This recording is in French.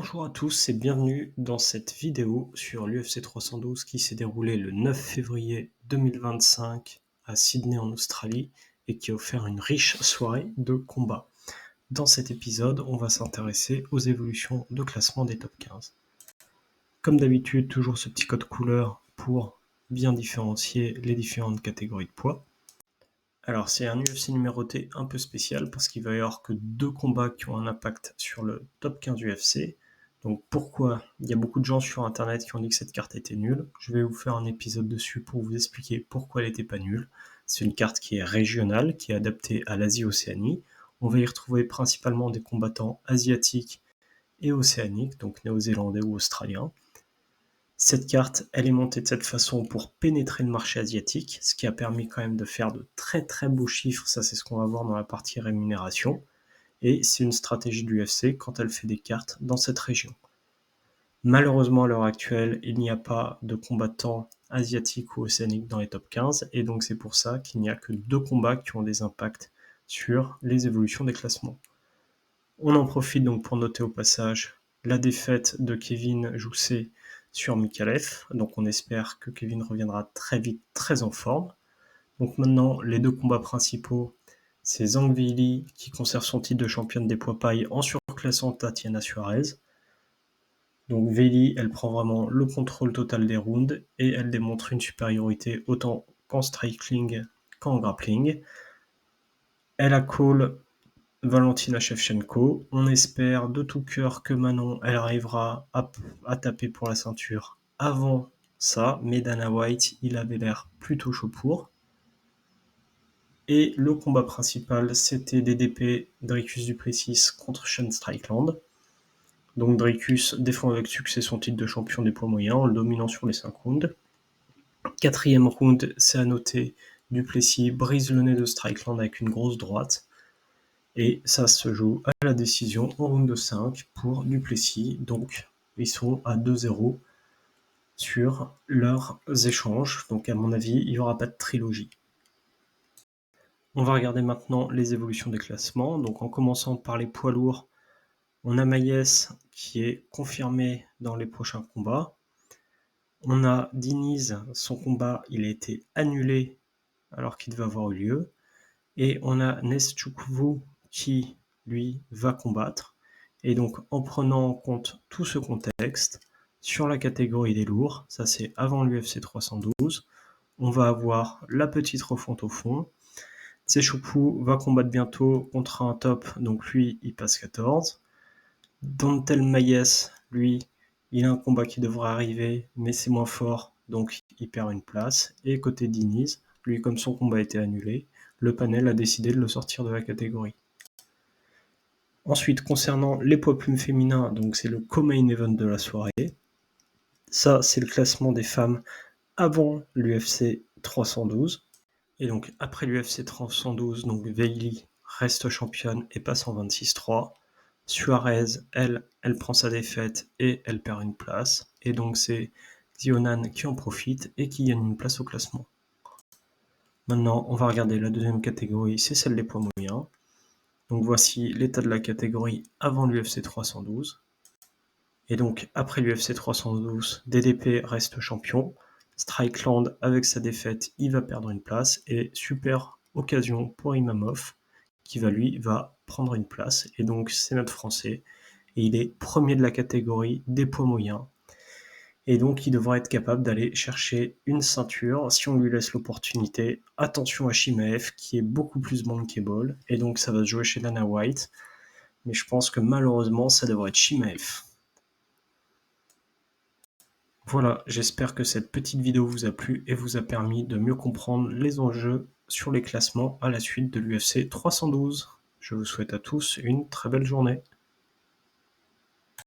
Bonjour à tous et bienvenue dans cette vidéo sur l'UFC 312 qui s'est déroulée le 9 février 2025 à Sydney en Australie et qui a offert une riche soirée de combat. Dans cet épisode, on va s'intéresser aux évolutions de classement des top 15. Comme d'habitude, toujours ce petit code couleur pour bien différencier les différentes catégories de poids. Alors c'est un UFC numéroté un peu spécial parce qu'il va y avoir que 2 combats qui ont un impact sur le top 15 UFC. Donc pourquoi? Il y a beaucoup de gens sur internet qui ont dit que cette carte était nulle. Je vais vous faire un épisode dessus pour vous expliquer pourquoi elle n'était pas nulle. C'est une carte qui est régionale, qui est adaptée à l'Asie-Océanie. On va y retrouver principalement des combattants asiatiques et océaniques, donc néo-zélandais ou australiens. Cette carte, elle est montée de cette façon pour pénétrer le marché asiatique, ce qui a permis quand même de faire de très très beaux chiffres, ça c'est ce qu'on va voir dans la partie rémunération, et c'est une stratégie de l'UFC quand elle fait des cartes dans cette région. Malheureusement à l'heure actuelle, il n'y a pas de combattants asiatiques ou océaniques dans les top 15, et donc c'est pour ça qu'il n'y a que 2 combats qui ont des impacts sur les évolutions des classements. On en profite donc pour noter au passage la défaite de Kevin Jousset sur Mikalev, donc on espère que Kevin reviendra très vite, très en forme. Donc maintenant, les 2 combats principaux, c'est Zhang Weili qui conserve son titre de championne des poids pailles en surclassant Tatiana Suarez. Donc Weili, elle prend vraiment le contrôle total des rounds et elle démontre une supériorité autant qu'en striking qu'en grappling. Elle a call Valentina Shevchenko. On espère de tout cœur que Manon, elle arrivera à taper pour la ceinture avant ça, mais Dana White, il avait l'air plutôt chaud pour. Et le combat principal, c'était DDP Dricus du Plessis contre Sean Strickland. Donc Dricus défend avec succès son titre de champion des poids moyens en le dominant sur les 5 rounds. 4e round, c'est à noter, du Plessis brise le nez de Strickland avec une grosse droite. Et ça se joue à la décision en round de 5 pour du Plessis. Donc ils sont à 2-0 sur leurs échanges. Donc à mon avis, il n'y aura pas de trilogie. On va regarder maintenant les évolutions des classements. Donc en commençant par les poids lourds, on a Maïs qui est confirmé dans les prochains combats. On a Diniz, son combat, il a été annulé alors qu'il devait avoir eu lieu. Et on a Neschukwu qui, lui, va combattre. Et donc, en prenant en compte tout ce contexte, sur la catégorie des lourds, ça c'est avant l'UFC 312, on va avoir la petite refonte au fond. Tsechoupou va combattre bientôt contre un top, donc lui, il passe 14. Dontel Mayes, lui, il a un combat qui devrait arriver, mais c'est moins fort, donc il perd une place. Et côté Diniz, lui, comme son combat a été annulé, le panel a décidé de le sortir de la catégorie. Ensuite, concernant les poids plumes féminins, donc c'est le co-main event de la soirée. Ça, c'est le classement des femmes avant l'UFC 312. Et donc, après l'UFC 312, donc Weili reste championne et passe en 26-3. Suarez, elle prend sa défaite et elle perd une place. Et donc, c'est Xionan qui en profite et qui gagne une place au classement. Maintenant, on va regarder la deuxième catégorie, c'est celle des poids moyens. Donc voici l'état de la catégorie avant l'UFC 312. Et donc après l'UFC 312, DDP reste champion. Strickland, avec sa défaite, il va perdre une place. Et super occasion pour Imamov, qui va prendre une place. Et donc c'est notre Français. Et il est premier de la catégorie des poids moyens. Et donc il devra être capable d'aller chercher une ceinture si on lui laisse l'opportunité. Attention à Chimaev qui est beaucoup plus bankable et donc ça va se jouer chez Dana White. Mais je pense que malheureusement ça devrait être Chimaev. Voilà, j'espère que cette petite vidéo vous a plu et vous a permis de mieux comprendre les enjeux sur les classements à la suite de l'UFC 312. Je vous souhaite à tous une très belle journée.